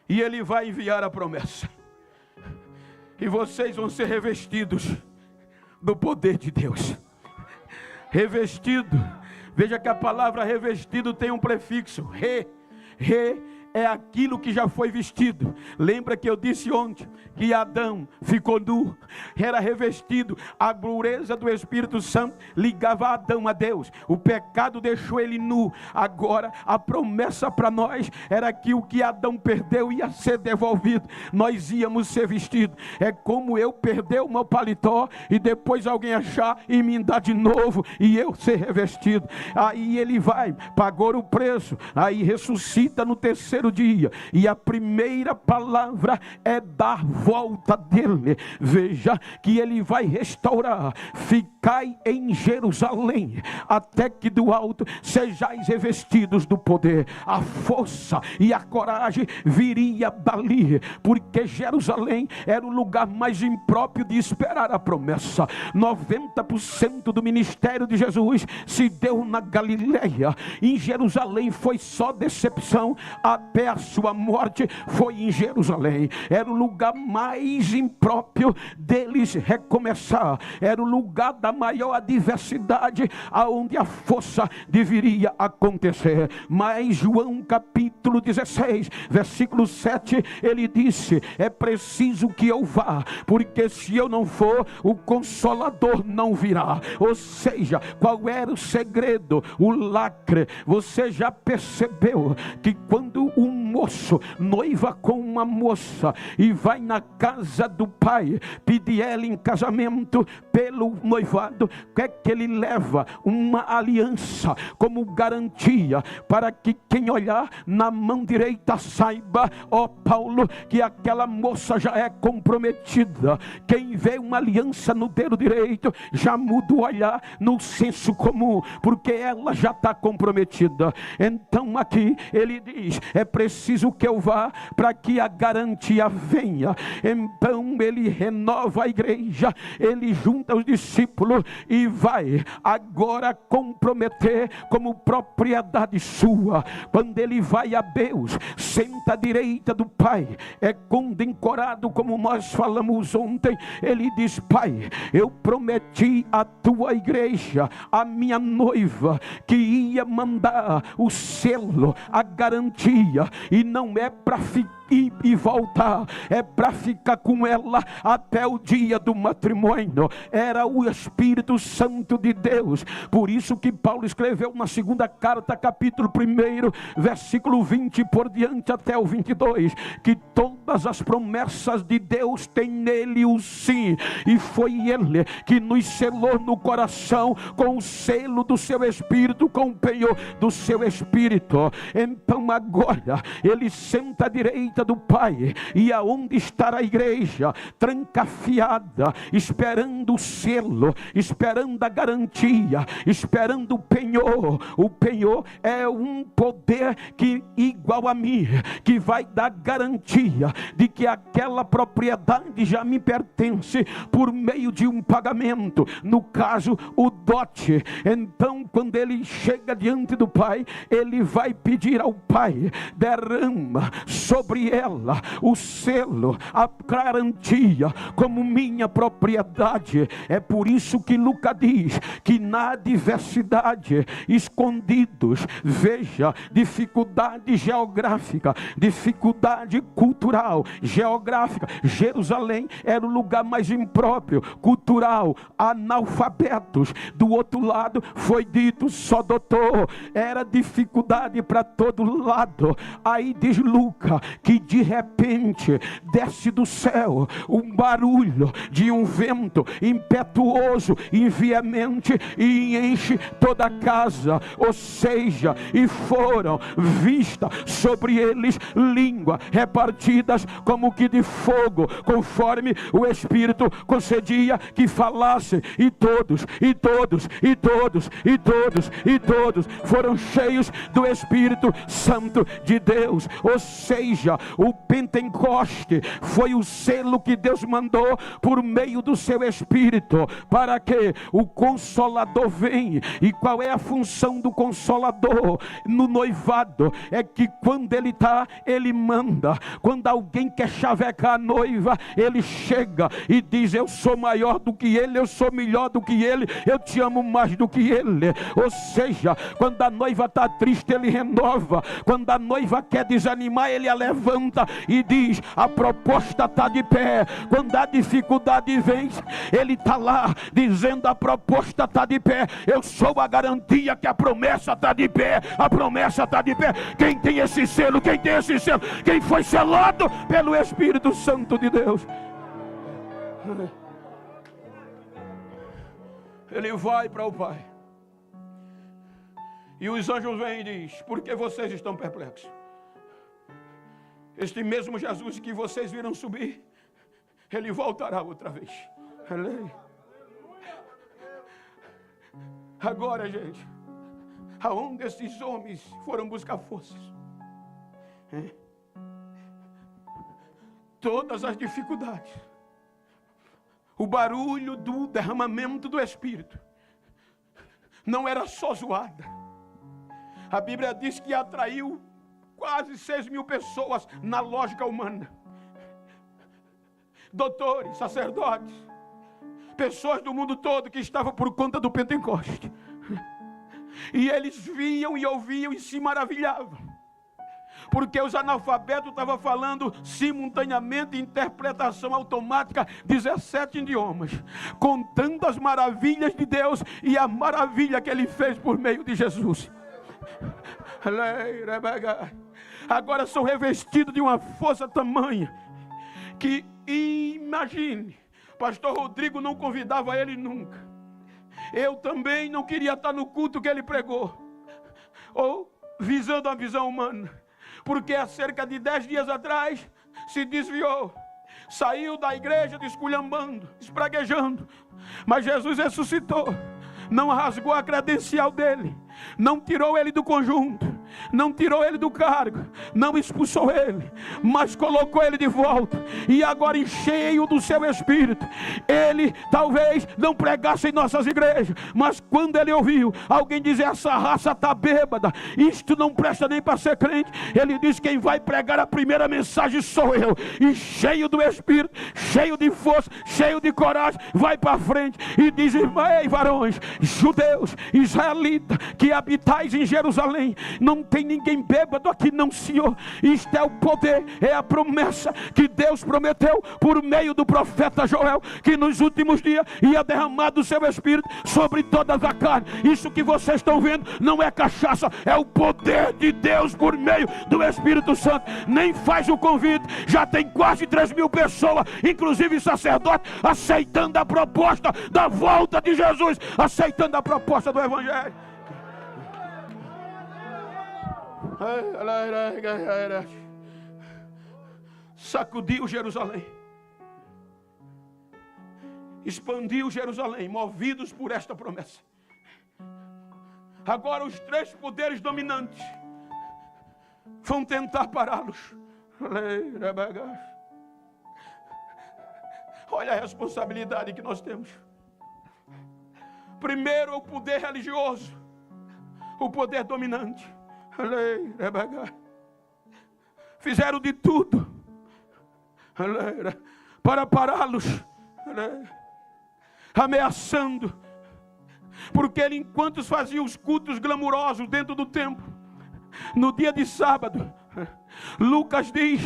E Ele vai enviar a promessa. E vocês vão ser revestidos do poder de Deus. Revestido. Veja que a palavra revestido tem um prefixo. Re é aquilo que já foi vestido. Lembra que eu disse ontem que Adão ficou nu, era revestido. A pureza do Espírito Santo ligava Adão a Deus. O pecado deixou ele nu. Agora a promessa para nós era que o que Adão perdeu ia ser devolvido. Nós íamos ser vestidos. É como eu perder o meu paletó e depois alguém achar e me dar de novo e eu ser revestido. Aí ele vai, pagou o preço, aí ressuscita no terceiro dia, e a primeira palavra é dar volta dele. Veja que ele vai restaurar. Ficai em Jerusalém, até que do alto sejais revestidos do poder. A força e a coragem viria dali, porque Jerusalém era o lugar mais impróprio de esperar a promessa. 90% do ministério de Jesus se deu na Galileia. Em Jerusalém foi só decepção. Até a sua morte foi em Jerusalém. Era o lugar mais impróprio deles recomeçar. Era o lugar da maior adversidade, aonde a força deveria acontecer. Mas João capítulo 16, versículo 7, ele disse: é preciso que eu vá, porque se eu não for, o Consolador não virá. Ou seja, qual era o segredo? O lacre. Você já percebeu que quando um moço noiva com uma moça e vai na casa do pai pedir ela em casamento pelo noivado, o que é que ele leva? Uma aliança como garantia, para que quem olhar na mão direita saiba, ó Paulo, que aquela moça já é comprometida. Quem vê uma aliança no dedo direito já muda o olhar no senso comum, porque ela já está comprometida. Então aqui ele diz: é preciso que eu vá para que a garantia venha. Então ele renova a igreja, ele junta os discípulos e vai agora comprometer como propriedade sua. Quando ele vai a Deus, senta à direita do Pai, é condecorado, como nós falamos ontem. Ele diz: Pai, eu prometi à tua igreja, a minha noiva, que ia mandar o selo, a garantia, e não é para ficar e voltar, é para ficar com ela até o dia do matrimônio. Era o Espírito Santo de Deus. Por isso que Paulo escreveu na segunda carta, capítulo 1, versículo 20 por diante até o 22, que todas as promessas de Deus têm nele o sim, e foi ele que nos selou no coração com o selo do seu Espírito, com o penhor do seu Espírito. Então agora ele senta à direita do Pai, e aonde estará a igreja? Trancafiada, esperando o selo, esperando a garantia, esperando o penhor. O penhor é um poder que igual a mim, que vai dar garantia de que aquela propriedade já me pertence por meio de um pagamento, no caso o dote. Então quando ele chega diante do Pai, ele vai pedir ao Pai: derrama sobre ela o selo, a garantia como minha propriedade. É por isso que Lucas diz que na adversidade, escondidos, veja, dificuldade geográfica, dificuldade cultural, geográfica. Jerusalém era o lugar mais impróprio, cultural, analfabetos. Do outro lado foi dito só doutor, era dificuldade para todo lado. Aí diz Lucas que de repente desce do céu um barulho de um vento impetuoso e veemente, e enche toda a casa. Ou seja, e foram vistas sobre eles línguas repartidas como que de fogo, conforme o Espírito concedia que falassem. E todos foram cheios do Espírito Santo de Deus. Ou seja, O Pentecoste foi o selo que Deus mandou por meio do seu Espírito, para que o Consolador venha. E qual é a função do Consolador no noivado? É que quando ele está, ele manda. Quando alguém quer chavecar a noiva, ele chega e diz: eu sou maior do que ele, eu sou melhor do que ele, eu te amo mais do que ele. Ou seja, quando a noiva está triste, ele renova. Quando a noiva quer desanimar, ele a levanta e diz: a proposta está de pé. Quando a dificuldade vem, ele está lá dizendo: a proposta está de pé. Eu sou a garantia que a promessa está de pé. A promessa está de pé. Quem tem esse selo? Quem tem esse selo? Quem foi selado pelo Espírito Santo de Deus? Ele vai para o Pai. E os anjos vêm e dizem: por que vocês estão perplexos? Este mesmo Jesus que vocês viram subir, ele voltará outra vez. Agora, gente, aonde esses homens foram buscar forças? Todas as dificuldades, o barulho do derramamento do Espírito, não era só zoada. A Bíblia diz que atraiu quase 6.000 pessoas na lógica humana. Doutores, sacerdotes, pessoas do mundo todo que estavam por conta do Pentecoste. E eles viam e ouviam e se maravilhavam, porque os analfabetos estavam falando simultaneamente, interpretação automática, 17 idiomas, contando as maravilhas de Deus e a maravilha que Ele fez por meio de Jesus. Agora são revestidos de uma força tamanha que, imagine, pastor Rodrigo não convidava ele nunca. Eu também não queria estar no culto que ele pregou, ou visando a visão humana, porque há cerca de 10 dias atrás se desviou, saiu da igreja desculhambando, espraguejando. Mas Jesus ressuscitou, não rasgou a credencial dele, não tirou ele do conjunto, não tirou ele do cargo, não expulsou ele, mas colocou ele de volta. E agora, cheio do seu Espírito, ele talvez não pregasse em nossas igrejas, mas quando ele ouviu alguém dizer: essa raça está bêbada, isto não presta nem para ser crente, ele diz: quem vai pregar a primeira mensagem sou eu. E cheio do Espírito, cheio de força, cheio de coragem, vai para frente e diz: ei, varões, judeus, israelitas, que habitais em Jerusalém, não tem ninguém bêbado aqui não, Senhor. Isto é o poder, é a promessa que Deus prometeu por meio do profeta Joel, que nos últimos dias ia derramar do seu Espírito sobre toda a carne. Isso que vocês estão vendo não é cachaça, é o poder de Deus por meio do Espírito Santo. Nem faz o convite, já tem quase 3.000 pessoas, inclusive sacerdotes, aceitando a proposta da volta de Jesus, aceitando a proposta do Evangelho. Sacudiu Jerusalém, expandiu Jerusalém, movidos por esta promessa. Agora os 3 poderes dominantes vão tentar pará-los. Olha a responsabilidade que nós temos. Primeiro, o poder religioso, o poder dominante. Fizeram de tudo para pará-los, ameaçando, porque ele, enquanto fazia os cultos glamurosos dentro do templo, no dia de sábado, Lucas diz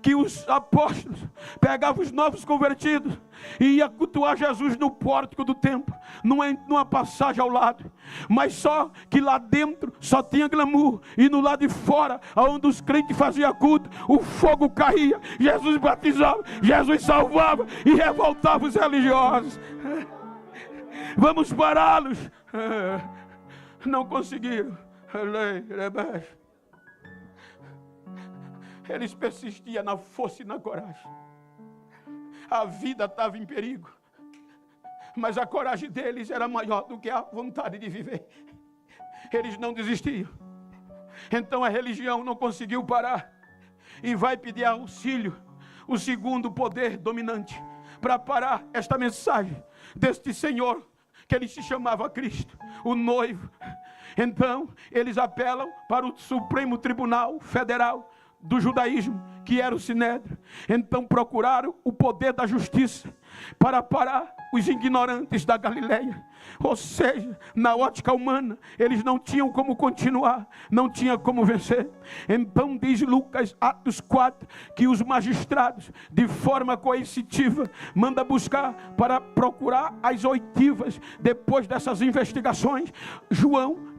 que os apóstolos pegavam os novos convertidos e iam cultuar Jesus no pórtico do templo, numa passagem ao lado, mas só que lá dentro só tinha glamour, e no lado de fora, onde os crentes faziam culto, o fogo caía, Jesus batizava, Jesus salvava e revoltava os religiosos. Vamos pará-los. Não conseguiram. Eles persistiam na força e na coragem. A vida estava em perigo, mas a coragem deles era maior do que a vontade de viver. Eles não desistiam. Então a religião não conseguiu parar. e vai pedir auxílio. O segundo poder dominante para parar esta mensagem deste Senhor, que ele se chamava Cristo, o noivo. Então, eles apelam para o Supremo Tribunal Federal do judaísmo, que era o Sinédrio. Então procuraram o poder da justiça para parar os ignorantes da Galileia. Ou seja, na ótica humana, eles não tinham como continuar, não tinham como vencer. Então diz Lucas, Atos 4, que os magistrados, de forma coercitiva, manda buscar para procurar as oitivas. Depois dessas investigações,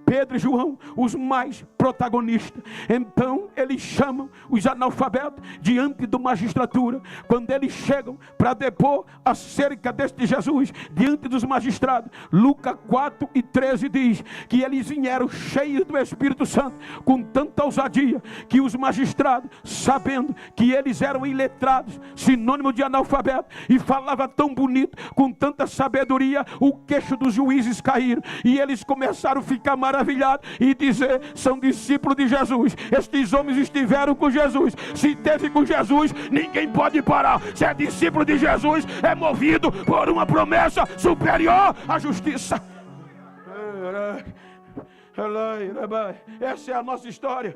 Pedro e João, os mais protagonistas. Então eles chamam os analfabetos diante da magistratura. Quando eles chegam para depor acerca deste Jesus diante dos magistrados, Lucas 4:13 diz que eles vieram cheios do Espírito Santo, com tanta ousadia, que os magistrados, sabendo que eles eram iletrados, sinônimo de analfabeto, e falava tão bonito, com tanta sabedoria, o queixo dos juízes caíram, e eles começaram a ficar maravilhados e dizer: são discípulos de Jesus. Estes homens estiveram com Jesus. Se esteve com Jesus, ninguém pode parar. Se é discípulo de Jesus, é movido por uma promessa superior à justiça. Essa é a nossa história.